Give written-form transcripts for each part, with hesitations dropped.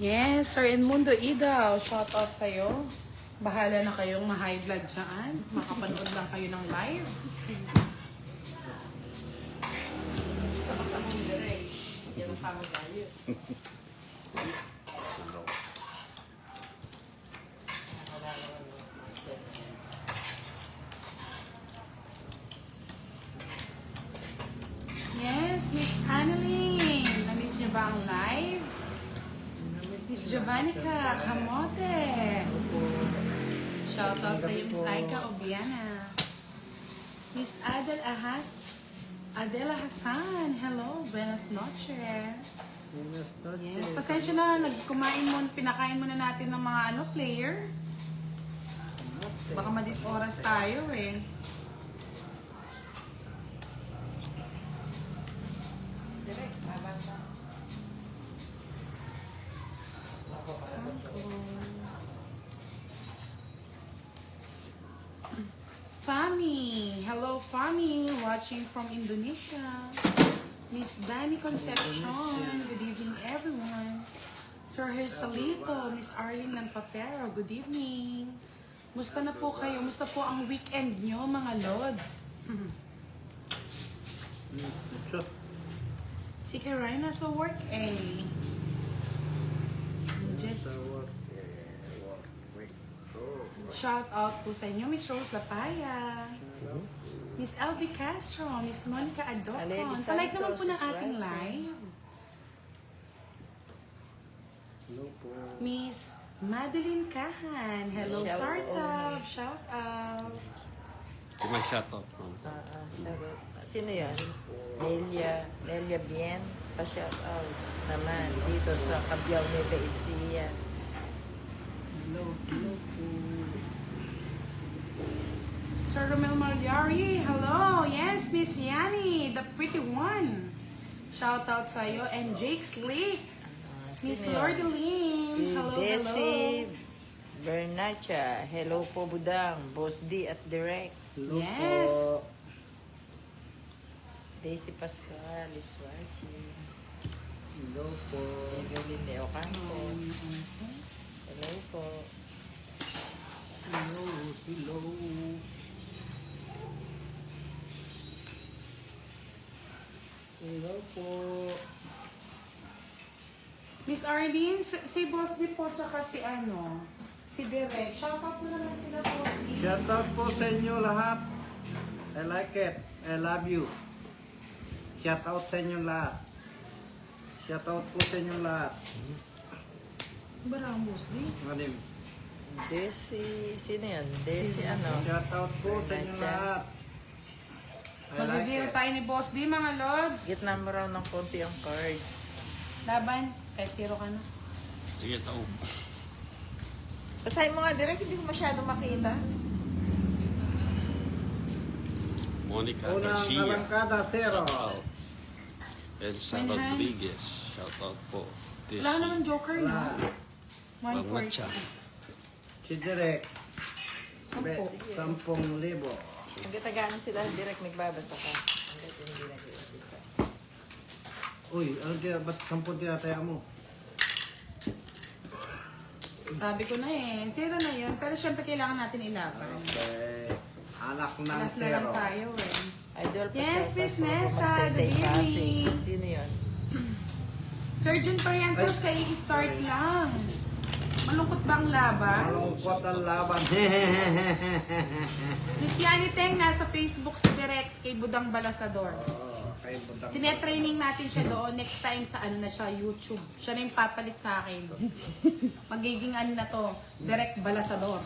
Yes, Sir Edmundo Idaw, shout out sa'yo. Bahala na kayong ma-high blood dyan. Makapanood lang kayo ng live. Sama-sama direct. Yan ang tama tayo. Yes, Miss Annalyn. Na-miss niyo ba ang live? Miss Jovannica Camote. Shoutout sa iyo, Miss Aika Obiana. Miss Adela Hassan. Hello, buenas noches. Yes, pasensya na. Pinakain muna natin ng mga player. Baka madis-oras tayo eh. Direct, babasa. Fami, hello Fami, watching from Indonesia. Miss Dani Concepcion, good evening everyone. Sir Hersalito, Miss Arlene Lampapero, good evening. Musta na po kayo? Musta po ang weekend nyo mga lods? Si Karina sa work eh. Just shout out po sa inyo, Miss Rose Lapaya, Miss Elvie Castro, Miss Monica Adocon. Palike naman po ng ating live. Miss Madeline Kahan, hello Sartab, shout out. Mag-shout out mo. Sino yan? Nelia Bien, pa-shout out naman dito sa Cabiao Nueva Ecija. Sir Romel Malyari, hello. Yes, Miss Yani, the pretty one. Shout out sa iyo. And Jake Slick, Miss Lordeline, Si hello, Desi hello. Bernacha, hello po Budang, Boss D at Direct. Yes. Daisy Pascual is watching. Hello po. Evelyn De Ocampo. Hello po. Hello. Hello. Hello po. Miss Arlene, si Boss D po, tsaka si si Direk. Shout out mo naman sila, Boss D. Shout out po sa inyo lahat. I like it. I love you. Shout out sa inyo lahat. Shout out po sa inyo lahat. Barang Boss D. Manim. Desi, sino yan? Desi ano? Shout out po sa inyo lahat. I like Masisiro it. tayo ni Boss D, mga lods. Gitna mo raw ng konti ang cards. Laban, kahit zero ka na. Sige, taob. Basahin mo nga Direct, hindi ko masyado makita. Monica Unang Garcia. arangkada, zero. Shout out. Elsa Manhan. Rodriguez. Shout out po. Wala ka naman joker, no? Wala. 140. Pagmatcha. Si Direk. 10. 10,000. Ang gitagaano sila Direct, nagbabasa ka. Hanggat hindi nag-iisa. Uy, ba't 10 tinataya mo? Sabi ko na eh, zero na yun. Pero syempre kailangan natin ilaban. Okay. Anak ng Alas na lang zero. tayo eh. Idol pa Yes, shout Miss out po ako Nessa, magsasay good evening. passing. Sino yun? Sir Jun Parientos, Ay. i-start lang. Malungkot ba ang laban? Malungkot ang laban. Miss Yani Teng, nasa Facebook si Direx kay Budang Balasador. Kay Budang. Tinetraining natin siya doon. Next time sa na siya, YouTube. Siya na yung papalit sa akin doon. Magiging na to, Direct Balasador.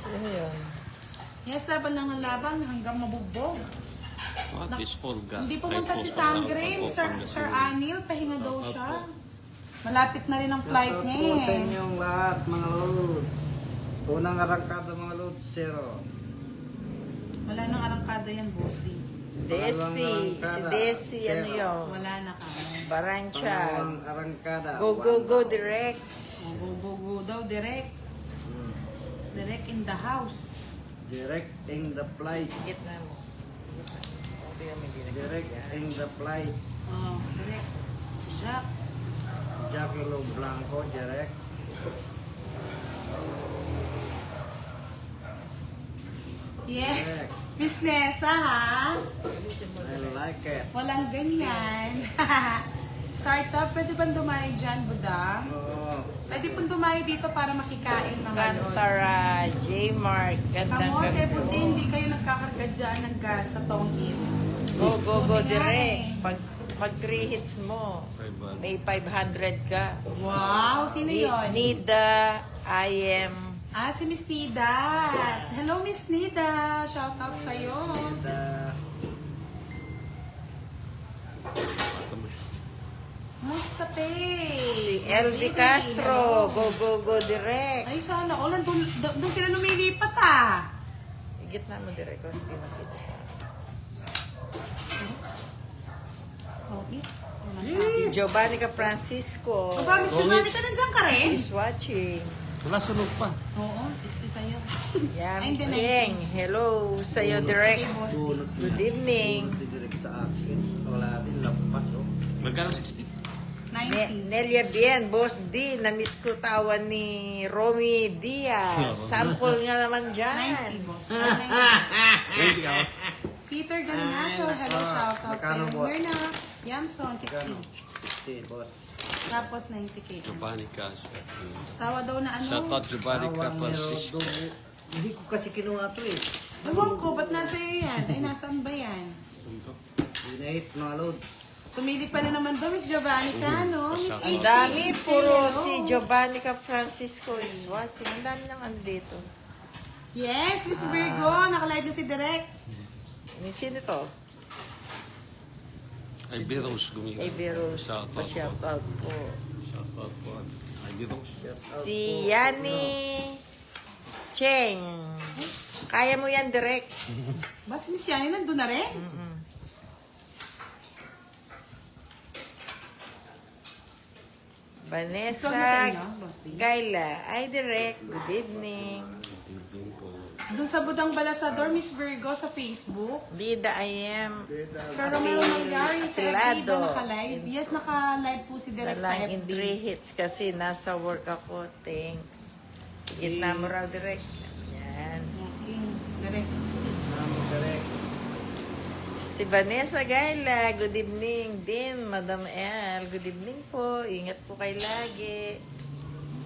Sino yun? Yes, laban lang ang laban hanggang mabugbog. What is Olga? Hindi pumunta Ay, si po, sa Sangrame, South Sir, Pangasinan. Sir Anil, pahinga daw siya. Malapit na rin ang flight Shout out niya po sa eh. inyong lahat, mga lods. Unang arangkada, mga lods, zero. Wala nang arangkada yan, Boss D. Desi. Si Desi, ano Zero. yun? Wala na kami. Barancha. Pangalawang arangkada. Go, go, go, 1,000. Direct. Go daw, Direct. Direct in the house. Directing the flight. Gitna mo. Ito yung may ginagawa. Directing the flight. Oh, correct. Jack. Jackie Lo Blanco, direct. Yes. Miss Nessa, ha? I like it. Walang ganyan. Sorry, Top. Pwede bang dumayo dyan, Budang? Oo. Pwede pong dumayo dito para makikain, mga lods. Kantara, J-Mark, gandang Kamote, gabi buti po. hindi kayo nagkakarga dyan ng gas sa tongin. Go, go, go, Buti nga direct. eh. Pag 3 hits mo, 500. may 500 ka. Wow, sino yun? Nida, I am. Ah, si Miss Nida. Hello, Miss Nida. Shout out sa'yo. And, Musta, pe? Si LD Castro, go, go, go, direct. Ay, sana. O, doon sila lumilipat, ah. Gitna mo, direct. Ko, hindi makita sa Okay. Si Giovanni Francisco O ba, Miss Giovanni, ka nandiyan ka rin? is watching. Wala sunog pa. Oo, 60 sa'yo. Yam Ay, hindi, King, hello sa'yo, direct. Bunot Good evening. direct sa akin. Wala din lampas, oh. Magkano 60? 90. Nelia Bien, Boss D, na-miss ko tawan ni Romy Diaz. Sample nga naman dyan. 90, boss. 20 90. ka. Peter Galinato, hello, shout out magkano, sa'yo. boss? Mirna, Yamson, 16. 60, boss. Tapos 90k. Giovanni Caso. Tawa daw na ano. Shout out Giovanni Tawang ni Francisco. Rodo. Hindi ko kasi kinuha to eh. Ewan ko, ba't nasa iyo yan? Ay, nasaan ba yan? Dinahit mga load. Sumili pa na naman doon, Miss Giovanni ka, no? Miss Ang Ang HK, dami, puro hello. si Giovanni Francisco is watching. Ang dami naman dito. Yes, Miss Virgo, naka-live na si Direk. Sino to? Ay, Biros gumiga. Ay, Veros. Shout out po. Pa-shout out po. Shout out po. Ay, Biros. Si Yani Cheng. Kaya mo yan, direct. Ba, si Miss Yani nandun na rin? Vanessa Ikaw na sa inyo, Boss D? Gaila. Ay, direct. Good evening. Evening po. Doon sa Budang Balasador, Miss Virgo, sa Facebook. Lida, I am. Sir Romeo Malgari, sa FB Atilado. ba naka-live? Yes, naka-live po si Direk sa Nalang in FB. 3 hits kasi nasa work ako. Thanks. Gitna mo raw, direct. Yan. Okay, Direk. Namo direct. Si Vanessa Gaila, good evening din, Madam El. Good evening po. Ingat po kayo lagi.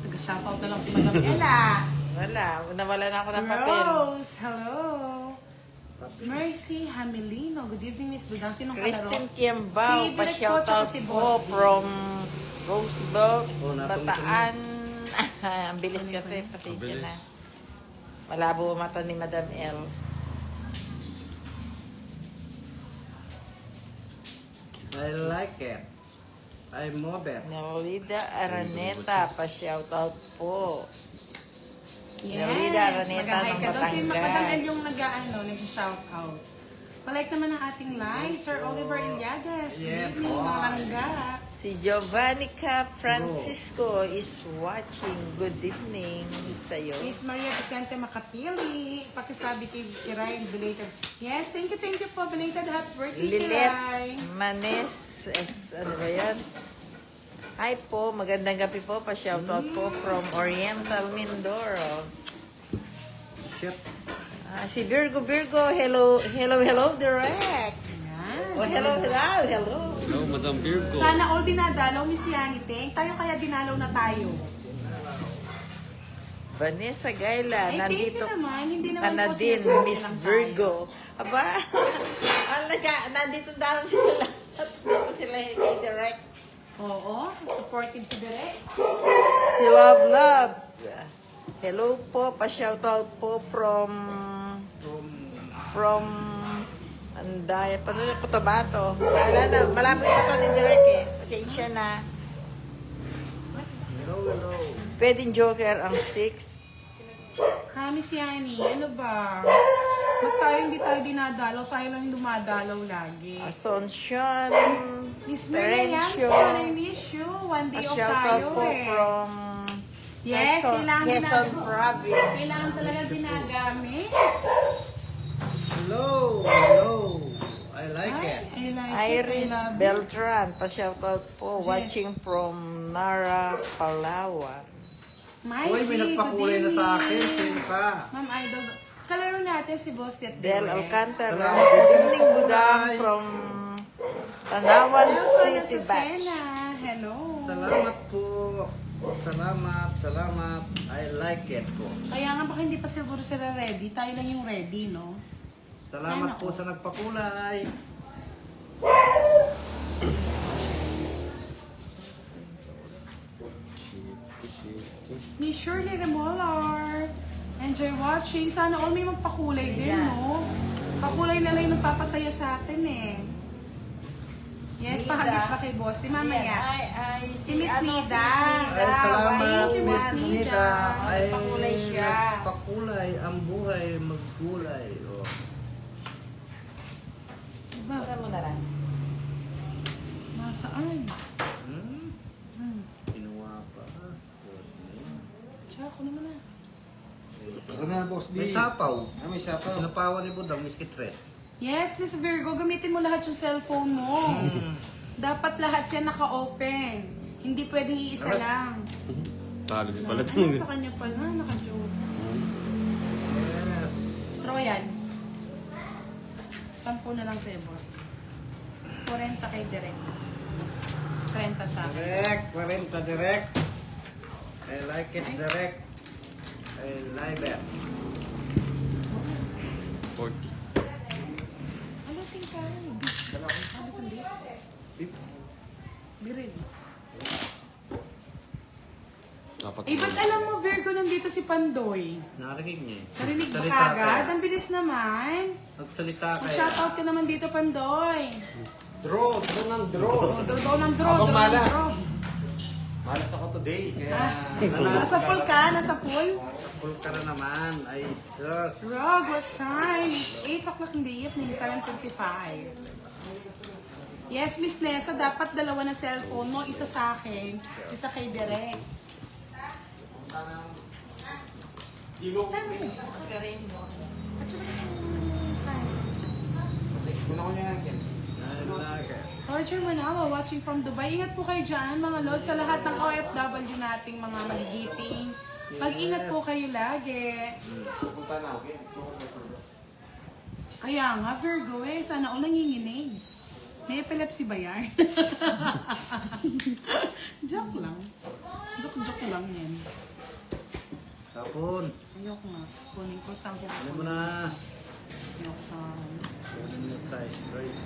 Nag-shoutout na lang si Madam Ella. Nawala na ako ng papel. Rose, hello. Mercy Hamilino, good evening, Miss Budang. Sinong Christine kalaro? Kiambao, Si Direk pa-shoutout Coach o si po Boss D? from Rosedog, Oh, natong Bataan. Ang bilis kasi, Mabilis. pasensya na. Malabo mata ni Madam L. I like it. I'm modern. Naulida Araneta, pa-shoutout po. Yes, Lolita Araneta mag-hi ng ka daw. Si Batangas. Madam El yung nag-shoutout. Palike naman ang ating live, Sir Oliver Iliagas. Good Yeah, evening, boy. mga langga. Si Giovanni Francisco is watching. Good evening sa'yo. Miss Maria Vicente Makapili, pakisabi kay Kiray, belated. Yes, thank you po, belated happy birthday, Lilet Kiray. Manes, ano ba yan? Hi po, magandang gabi po. Pa-shoutout po from Oriental Mindoro. Shit. Si Virgo, hello, direct. Yan. Oh, hello. Hello, Madam Virgo. Sana all dinadalaw, Miss Yani Teng. Tayo kaya dinalaw na tayo. Vanessa Gaila, Ay, thank nandito you naman. Hindi naman ka na po din, sinasabi Miss lang tayo. Virgo. Aba, nandito daw sila. Sila kay direct. Oo, supportive si Direk. Si Love. Hello po, pa-shoutout po from Andaya, paano na Cotabato? Wala na, malapit pa to ni Derek eh. Pasensya na. Hello. Pwedeng joker ang 6. Ha, Miss Yani, ano ba? Ba't tayo hindi tayo dinadalaw? Tayo lang yung dumadalaw lagi. Asuncion. Miss Mirna Terencio. Yamson, I miss you. One day off Pa-shoutout tayo po eh. from Yes, kailangan Quezon ginagawa. Province. Kailangan talaga ginagamit. Hello. I like it. I like Iris it. I love it. Beltran, pa-shoutout po, Yes. watching from Nara, Palawan. My Uy, may good nagpakulay na sa akin. evening. Sino ka? Ma'am Idol. Kalaro natin si Boss Tet Del Direk. Alcantara, Salamat. good evening, Budang from Tanawan Hello, City Nasa Batch. Sena. Hello. Salamat po. Salamat. I like it po. Kaya nga baka hindi pa siguro sila ready. Tayo lang yung ready, no? Salamat Sana po all. sa nagpakulay. Miss Shirley Remolar. Enjoy watching. Sana all may magpakulay din, Ayan. no? Pakulay na lang yung nagpapasaya sa atin, eh. Yes, Nida. pahagip pa kay Boss. Di mamaya. Ay, Si Miss ano, Nida. Ay, salamat, Thank you, Miss Miss Nida. Nida. Ay, Nagpakulay siya. nagpakulay. Ang buhay, magkulay. Oh. Diba? Wala mo na lang. Nasaan? Hmm? Kinuha pa. Tsaka ako naman na. Ako na, boss D. May sapaw. May sapaw. Sinapawan ni Budang, Miss Kitret. Yes, Miss Virgo, gamitin mo lahat yung cellphone mo. Dapat lahat yan naka-open. Hindi pwedeng iisa Alas. lang. Talo din pala Ay, itong... sa kanya pala, naka-joke. Yes. Troyan. 10 na lang sa'yo, boss. 40 kay Direk. 30 sa akin. Direct, 40 direct. I like it direct. I like it. 40. Ano, tingka? Ano, sandi? Biril. Dapat Eh, ba't alam mo, Virgo, nandito si Pandoy? Narinig niya eh. Narinig ba Salita kagad? ka. Ang bilis naman. Magsalita ka. Mag-shoutout ka naman dito, Pandoy. Draw ng draw. Oh, draw ng draw, Ako draw mala. ng draw. Malas ako today, kaya... Nasa pool ka? Nasa pool? Full ka na naman. Ay, sus. Rog, what time? It's 8 o'clock in the evening, 7:55. Yes, Miss Nessa, dapat dalawa na cellphone mo. Isa sa akin, isa kay Direk. Kuna ko niya yan. I like it. Roger Manalo, watching from Dubai. Ingat po kayo dyan, mga lods, sa lahat ng OFW nating mga magigiting. Mag-ingat po kayo lagi. Pupunta na, okay? Kaya nga, Virgo eh, sana all nanginginig. May epilepsy ba yan? Joke lang. Joke lang yan. Tapon. Ayoko nga. Kunin ko sa akin. Ano mo na? Ayoko sa... Kunin mo tayo. Right.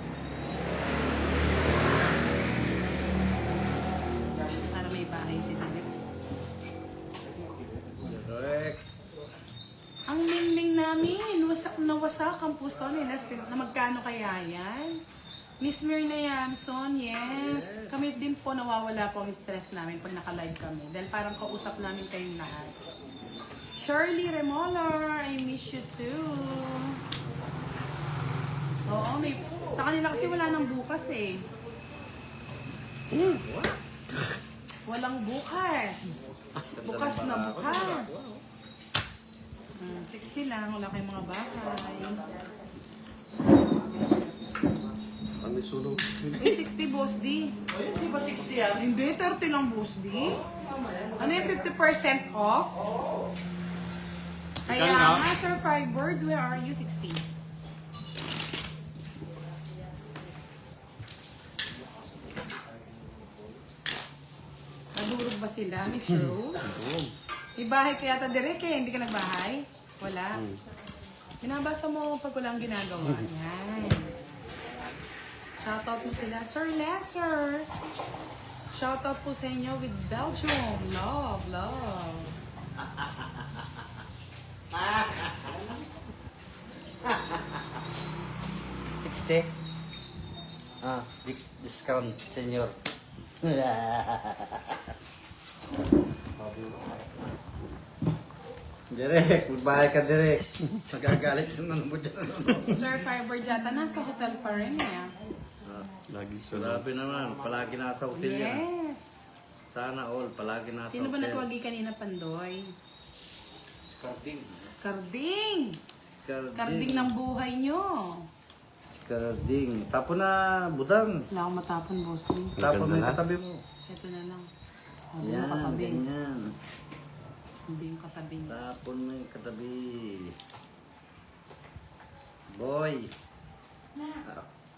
Para may bahay si Direk. Direct. Ang mingming namin, wasak na wasak ang puso nila. Na magkano kaya yan? Miss Myrna Yamson, yes. Kami din po nawawala po ang stress namin pag naka-live kami. Dahil parang kausap namin kayong lahat. Shirley Remolar, I miss you too. Oo, may... Sa kanila kasi wala nang bukas eh. Walang bukas. Bukas na bukas. 60 lang, wala kayong mga bahay. Ang isulong. Uy, 60 boss D. Di ba 60 yan? Hindi, 30 lang boss D. Ano yung 50% off? Kaya Ikaw na? nga, Sir Firebird, where are you? 60. Nadurog ba sila, Miss Rose? May bahay kaya ta direk eh, hindi ka nagbahay? Wala. Binabasa mo pag walang ginagawa. Yan. Shoutout mo sila. Sir Lesser. Shoutout po sa inyo with Belgium. Love, love. Discount, senyor. Direk, magbahay ka direk. Nagagalit yung ano mo dyan. Sir Firebird yata nasa hotel pa rin eh. Lagi sila. Grabe naman, palagi nasa hotel yan. Yes. Sana all, palagi nasa Sino ba hotel. natawagi kanina, Pandoy? Carding. Karding! Karding. Karding ng buhay nyo. Skarding. Tapo na, budang. Wala akong matapon, boss. Tapo mo yung na. katabi mo. Ito na lang. Oh, Yan, yung katabi. ganyan. Hindi yung katabi niya. Tapon mo yung katabi. Boy.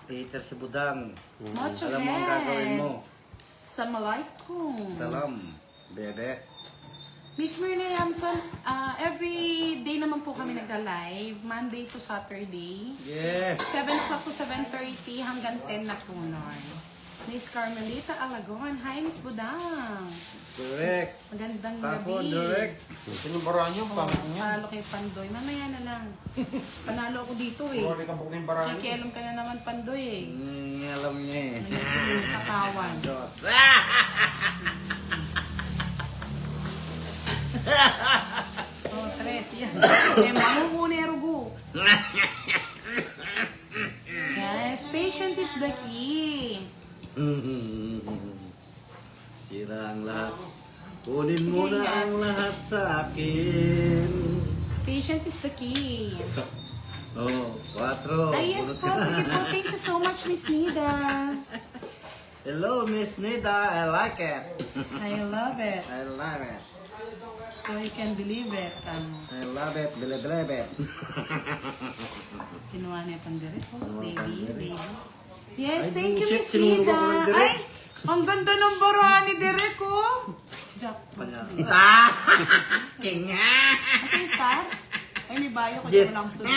Hater si budang. Mucho Alam mo ang gagawin mo. Assalamualaikum. Salam, bebe. Miss Myrna Yamson, every day naman po kami nagla-live, Monday to Saturday. Yeah. 7 o'clock to 7:30 hanggang 10 na po nun. Miss Carmelita Alagon, hi Miss Budang. Correct. Magandang Tapon, gabi. direct. Sinubarahan niyo, pangit niya. Panalo kay Pandoy. Mamaya na lang. Panalo ako dito eh. Puro ka bukong yung barahan niyo. Kikialam ka na naman Pandoy eh. Alam niya eh. Sa kawan. Dot. Oh, tres. Yan. Eh, mangungunero go. Yes, patient is the key. Tira ang lahat. Kunin mo Sige, na yan. ang lahat sa akin. Patient is the key. Oh, 4. Ay, yes po. Sige po. Thank you so much, Miss Nida. Hello, Miss Nida. I like it. I love it. I love it. So you can believe it. I love it. Believe it. Kinuha niya pang direct. Oh, Kinuha baby, pang direct. baby. Yes, Ay, thank you, bullshit. Miss Tinuro Nida. ko ng direct. Ay, ang ganda ng bara ni Derek, oh. Jack, Ah! Kinga! Asa yung star? Ay, may bayo ko Yes. lang sunod.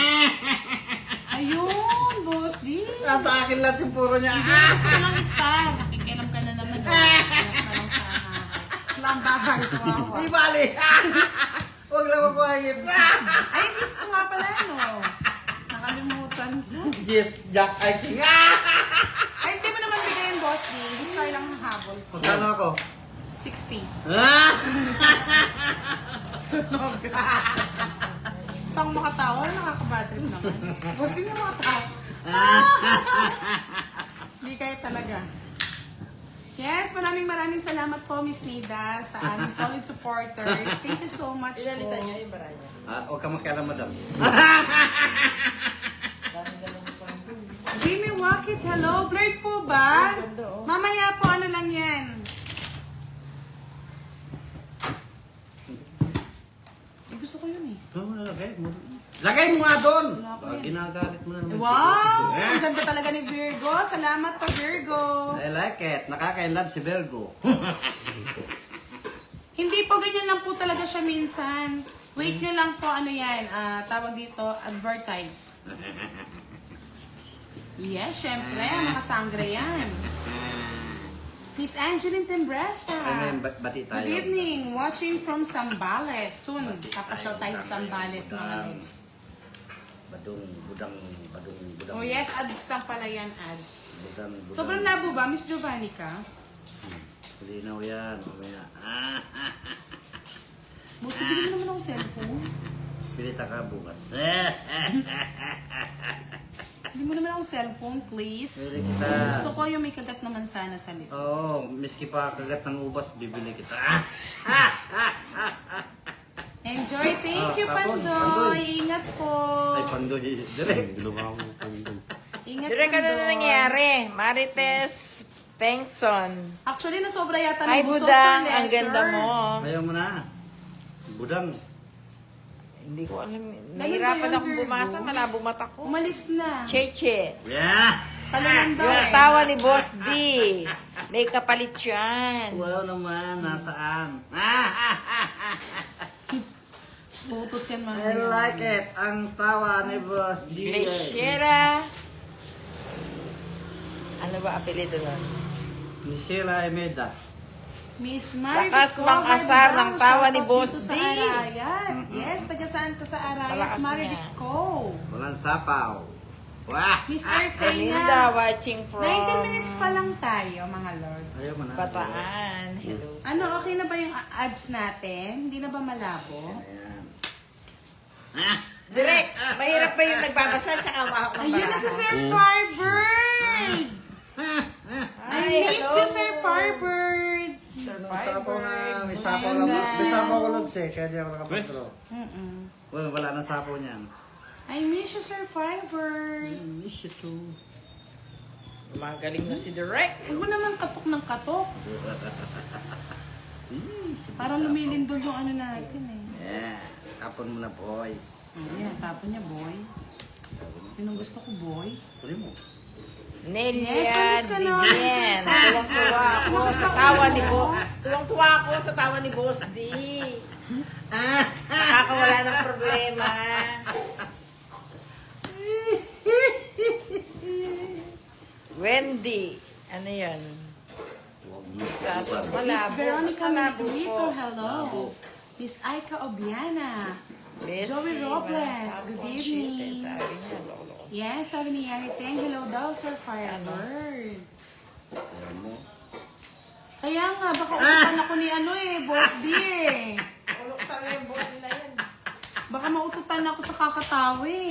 Ayun, boss, di. Nasa akin lang yung puro niya. Gusto ko lang star. Nakikilam ka na naman. Pilas na lang sa akin. Lang bahay, kawawa. Di bali. Huwag lang magkuhangit. Ay, since ko nga pala, no. Nakalimutan ko. Yes, Jack, I think. Ay, hindi mo naman bigayin, boss, di. Star lang ang habol. Magkano ako? 60. Ah! Sunog. Pang makatawa, nakaka-bad trip naman. Boss, di mo makatawa. Hindi kayo talaga. Yes, maraming salamat po, Miss Nida, sa aming solid supporters. Thank you so much po. Pinalitan niyo yung bara niya. Huwag ka makialam, madam. Jimmy Wakit, hello. Blurred po ba? Ganda, oh. Mamaya po, ano lang yan. Gusto ko yun eh. Lagay mo nga doon! Wala ko yan. Ginagalit mo na naman. Wow! Ang ganda talaga ni Virgo. Salamat po, Virgo. I like it. Nakaka-love si Virgo. Hindi po, ganyan lang po talaga siya minsan. Wait nyo lang po, ano yan, tawag dito, advertise. Yes, syempre, makasangre yan. Miss Angeline Tembresa. Bati tayo. Good evening, watching from Zambales. Soon, kapasyal tayo sa Zambales, mga lods. Badung. Oh yes, ads lang pala yan, ads. Budang. Sobrang labo ba, Miss Giovanni ka? Linaw yan. Mamaya. Buti bigyan mo naman ako cellphone. Pilita ka bukas. Bigyan mo naman ako cellphone, please. Bili kita. Gusto ko yung may kagat naman sana sa lip. Oo, miski pa kagat ng ubas, bibili kita. Enjoy. Thank you, Tapon, Pandoy. Pandoy. Ingat po. Ay, Pandoy. Direk. Ginawa ko pandong. Ingat, Dire ka na Pandoy. nangyari. Marites Pengson. Actually, nasobra yata Ay, ng buso, Budang, Sir ang ganda Lesser. mo. Ayaw mo na. Budang. Hindi ko alam. ba Nahirapan yun, akong Virgo? bumasa. Malabo mata ko. Umalis na. Cheche. Yeah! Talunan daw Yung eh. tawa ni Boss D. May kapalit yan. Wow naman, nasaan? Butot yan, mga I like it. Ang tawa ni Boss D. Gleciera. Ano ba apelido nun? Ni Sheila Emeda. Miss Marvico. Lakas mang-asar ng tawa ni Boss Dito D. sa Arayat. Yes, taga saan ka sa Arayat? Malakas niya. Marvico. Walang sapaw. Wah! Miss Belinda Arcena. watching from 19 minutes pa lang tayo, mga lords. Ayaw mo na. Bataan. Hello. Ano, okay na ba yung ads natin? Hindi na ba malabo? Ayan. Direk, mahirap ba yung nagbabasa tsaka umahak ng Ayun na si baraha? Sir Firebird! I miss you, Sir Firebird! May sapaw na, may sapaw Ayun lang. na. May sapaw ko lang siya, kaya di ako nakapagtro. Mm-mm. Well, wala nang sapaw niyan. I miss you, Sir Firebird. Miss you too. Magaling na si Direk. Huwag mo naman katok ng katok. Parang lumilindol yung ano natin eh. Yeah, tapon mo na, boy. Ayan, tapon niya, boy. Yun ang gusto ko, boy. Tuloy mo. Nelia Yes, namiss ka na. Divien. Tuwang-tuwa ako sa tawa ni Boss. Tuwang-tuwa ako sa tawa ni Boss D. Nakakawala ng problema. Wendy. Ano yan? Sa Miss malabo. Veronica Malabo Milgrito, po. hello. Miss Aika Obiana. Bessie, Joey Robles, malabo good ang evening. shit, eh, sabi niya, lolo. Yes, sabi ni Yari Teng, hello daw, Sir Firebird. Ayan mo. Kaya nga, baka ututan ako ni ano eh, Boss D eh. Ulok talaga yung boss nila yan. Baka maututan ako sa kakatawi.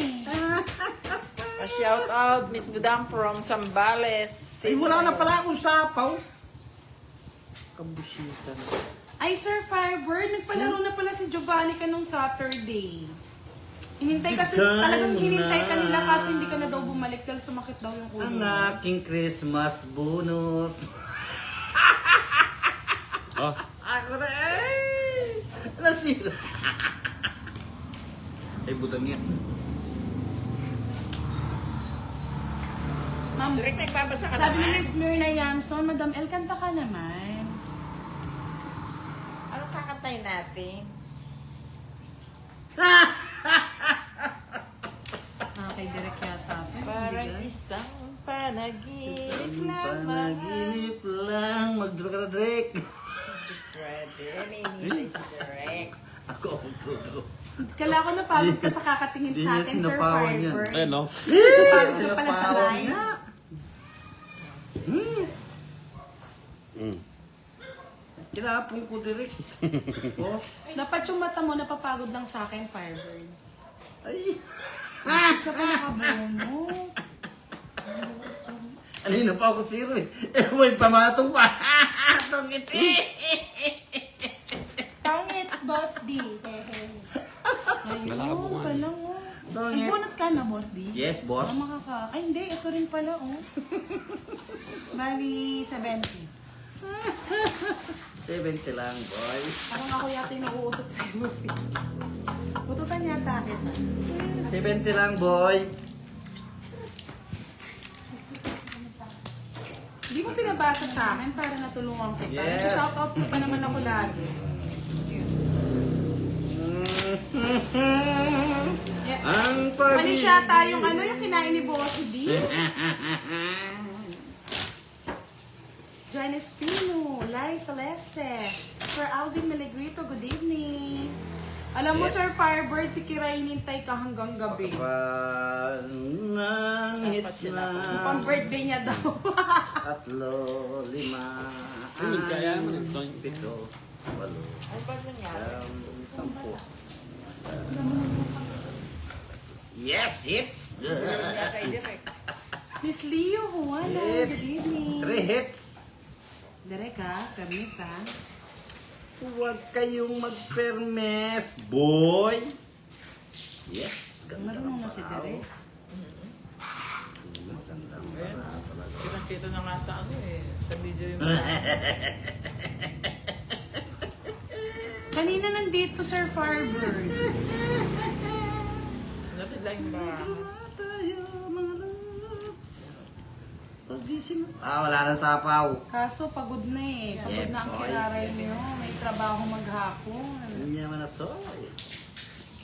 Shout out Miss Budang from Zambales. Ay, wala na pala akong sapaw. Kabusita na. Ay, Sir Firebird, nagpalaro na pala si Giovanni ka nung Saturday. Hinintay kasi, Bigay talagang mo hinintay na. ka nila kasi hindi ka na daw bumalik dahil sumakit daw yung ulo. Ang aking Christmas bonus. Ah, Ako na eh! Nasira. Ay, butang yan. Ma'am, Direk, nagbabasa ka sabi ni naman. Miss Myrna Yamson, Madam El, kanta ka naman. Anong kakantay natin? Kay Direk yata. Parang isang panaginip lamang. Panaginip lang. Magdura ka na, Drake. Pwede, may nilay si Direk. Ako ang tuturo. Kala ko napagod ka sa kakatingin Hindi sa niya akin, Sir sinapawan yan. Firebird. ayun no? Napagod ka pala sa Sinapawan line. na. Kinapong ko, Drake. Oh, Dapat yung mata mo napapagod lang sa akin, Firebird. ay. Siya pa nakabono. Alina pa ako zero eh. Eh, may pamatong pa. Tungiti. Pangits, Boss D. Malabo Ayun, nga. pala oh. Pangit. Nagbunot ka na, Boss D? Yes, boss. Ay, hindi. Ito rin pala, oh. Bali, 70. 70 lang, boy. Parang ako yata yung nauutot sa'yo, Boss D. Ututan yata kita. 70 lang, boy. Hindi mo pinabasa sa akin para natulungan kita. Yes. Nag-shoutout mo pa naman ako lagi. Yeah. Ang Mali siya tayong ano yung kinain ni Boss D. Janice Pino, Larry Celeste, Sir Alvin Melegrito, good evening. Alam mo, Yes. Sir Firebird, si Kira hinintay ka hanggang gabi. Nang hits na. Pang birthday niya daw. 3, 5, Ay, kaya mo 6, ito. 7, 8, Ano ba nangyari? 10. Yes, hits. Kaya kay Direk. Miss Leo Juana, Yes. good evening. 3 hits. Direk ha, permis ha. Huwag kayong mag-permes, boy. Yes, ganda Marunong na ng si paraw. Direk. Ganda ng paraw talaga. Kita na nga sa ano eh. Sa video yung Kanina nandito, Sir Firebird. napilang ba? Tayo, mga lods. Pagising. Wala na sapaw. Kaso pagod na eh. Pagod Yeah, na ang boy. kiraray niyo. May trabaho maghapon. Hindi naman na soy.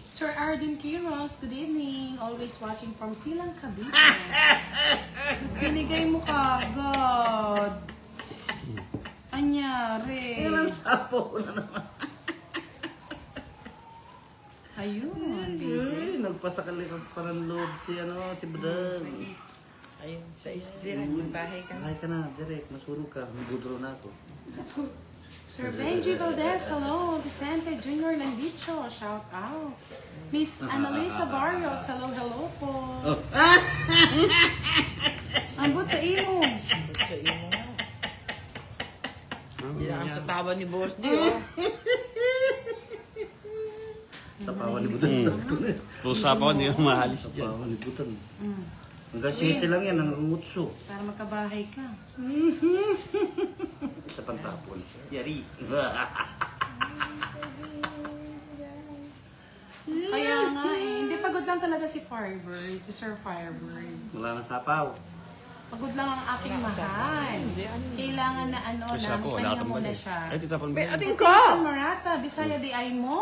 Sir Arden Quiros, good evening. Always watching from Silang Cavite. Binigay mo kagad. Anyari. Ilang sapaw na naman. Ayun. Ay, nagpasakali pa ng loob si si Budang. Ayun, sa Direk, may bahay ka na. Ay ka na, direct. Masurog ka. Magudro na ako. Sir Benji Valdez, hello. Vicente Jr. Landicho, shout out. Miss Annalisa Barrios, hello, hello po. Ambot sa imo. Sa iyo mo nga. Hindi na sa tawa ni Boss D, oh. Tapawan ni Butan. Pusa pa ko, hindi ko maalis dyan. Tapawan ni Butan. Mm. Hanggang 7 lang yan, hanggang utso. Para magkabahay ka. Sa pantapon. Yari. Kaya nga eh. Hindi, pagod lang talaga si Firebird. Si Sir Firebird. Wala na sapaw. Pagod lang ang aking mahal. Kailangan na ano Kasi na, ako, wala pahinga kang muna balik. siya. Ay, titapon mo. Ating Ito ko! yung Marata, Bisaya di ay mo?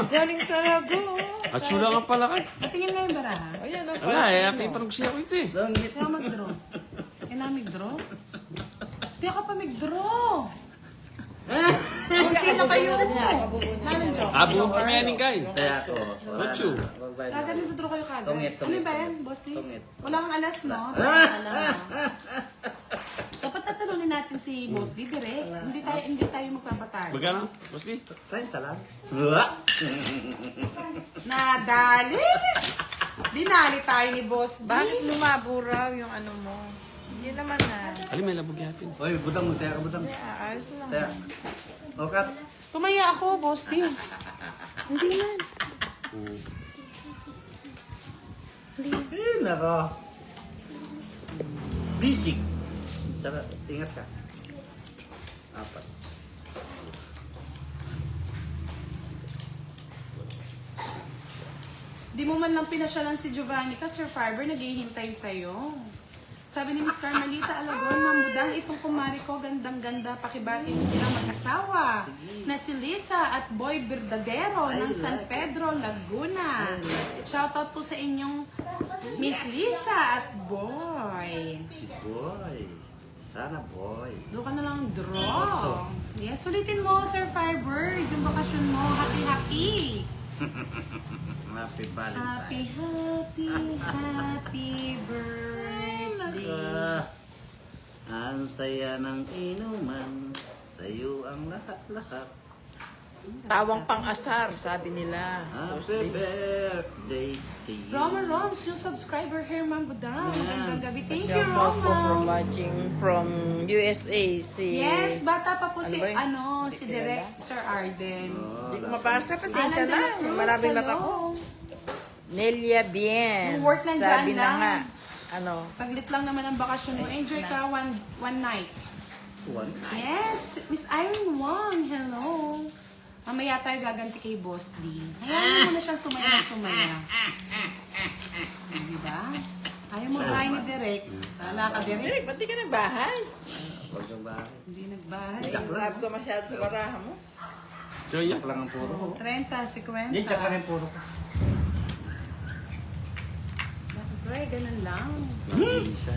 Galing talaga. At sula nga pala ka. Patingin nga yung baraha. Ayan, Wala eh, aking parang siya ko ito eh. Langit. Kaya mag-draw. Kaya na mag-draw? Di ako pa mag-draw. Kung sino kayo? Nanong joke? Abo pa may aning kay. Kaya ako. Rochu. Kagad nagtudraw kayo kagad. Tungit, Ano tungit, ba yan, tungit. boss Lee? Tungit. Wala kang alas, no? Wala. Dapat tatanungin natin si Boss Lee direct. Hindi tayo magpapatal. Magkano? Boss Lee? 30 lang. Nadali! Dinali tayo ni Boss Lee. Bakit lumabo raw yung ano mo? Hindi naman na. Alin may labog yapin. Oy, butang mo. Taya ka butang. Ayos lang. Taya. Okat. Tumaya ako, Boss Lee. Hindi man. Nako. Bisig. Tara, ingat ka. 4. Di mo man lang pinasyalan si Giovanni ka, Sir Fiber, naghihintay sa'yo. Sabi ni Miss Carmelita Alagon, Mambudang, itong kumari ko, gandang-ganda, pakibati mo silang mag-asawa na si Lisa at Boy Verdadero ng San Pedro, Laguna. Shoutout po sa inyong Miss Lisa at Boy. Boy. Sana boy. Doon ka na lang draw. Yes, sulitin mo, Sir Firebird, yung bakasyon mo. Happy Happy Valentine. happy birthday. Ang saya ng inuman. Tayo ang lahat-lahat. Tawang pang-asar, sabi nila. Happy birthday to you. Roma Roms, yung subscriber here, Ma'am Budang. Magandang gabi. Thank you, Shout out po from Roma. watching from USA. Si... Yes, bata pa po si, Ano ba yun? si Direct Sir Arden. Hindi ko mabasa kasi Alan isa de la lang. Cruz, Maraming mata hello. ko. Nelia Bien. Yung work nandyan Sabi na lang. nga. Ano? Saglit lang naman ang bakasyon mo. Enjoy ka one night. One. Yes, Miss Irene Wong, hello. Mamaya tayo gaganti kay Boss Lee. Hayaan mo na siyang sumaya. Diba? Ayaw mo bahay ni Direk. Tala ka, Direk. Direk, ba't di ka nagbahay? Huwag kang bahay. Hindi nagbahay. Jack lang. Love ko masyado sa baraha mo. So, yeah. Jack lang ang puro ko. 30, 50. Hindi, jack lang ang puro ko. Pre, ganun lang. Isa.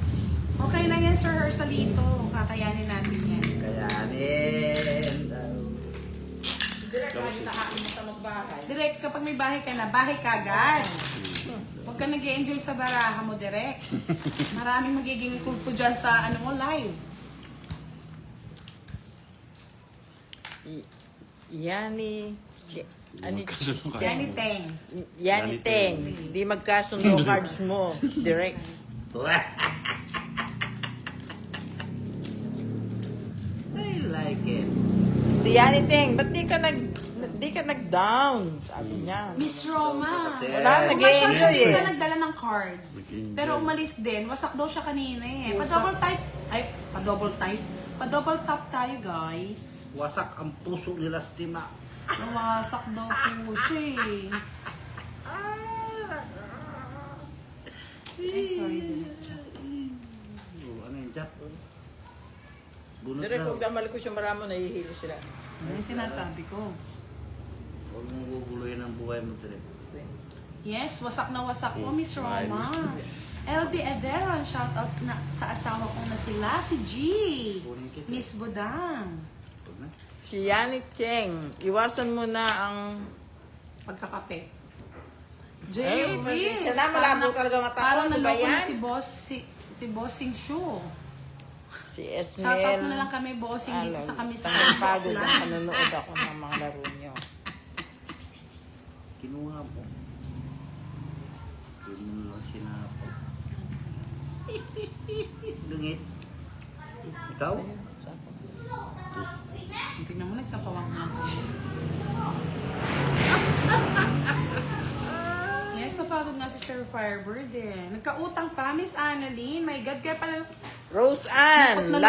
Okay lang yan, Sir Hersalito. Kakayanin natin yan. Kayanin. Direk, kahit nakain mo sa magbahay. Direk, kapag may bahay ka na, bahay ka agad. Huwag ka nag-enjoy sa baraha mo, Direk. Maraming magiging kulto dyan sa ano mo, live. Yani... Ani, Magkasundo ka. Yani Teng. Yani Teng. Di magkasundo cards mo. Direk. I like it. Si Yani Teng, ba't di ka nag-down? Sabi niya. Miss Roma. Wala, Umasyal nag-i-enjoy siya, hindi eh. ka nagdala ng cards. Pero umalis din. Wasak daw siya kanina eh. Pa-double type. Ay, pa-double type. Pa-double tap tayo, guys. Wasak ang puso ni Lastima. Nawasak daw po siya eh. Ay, sorry. Ano yung jack? Bunot Direk, daw. huwag na malikos yung maramo, nahihilo sila. Ano yung sinasabi ko? Huwag mong guguloyin ang buhay mo, Direk. Yes, wasak na wasak po, Miss Roma. LD Everon, shoutout na sa asawa ko na sila, si G. Miss Budang. Huwag na. Si Yani Teng, iwasan mo na ang... Pagkakape. Eh, Jay Reese. siya na, malabo talaga mata ko. Parang Ano ba naloko na yan? si Bossing Shu. Si Esmel. Shoutout mo na lang kami, Bossing, dito sa kami sa pagod na nanonood ako ng mga laro niyo. Kinuha mo. Hindi mo lang sinapo. Lungit. Ikaw? Tignan mo, nagsapawang lang po. Yes, napagod nga si Sir Firebird eh. Nagkautang pa, Miss Annalyn. My God, kaya pala Rose Ann,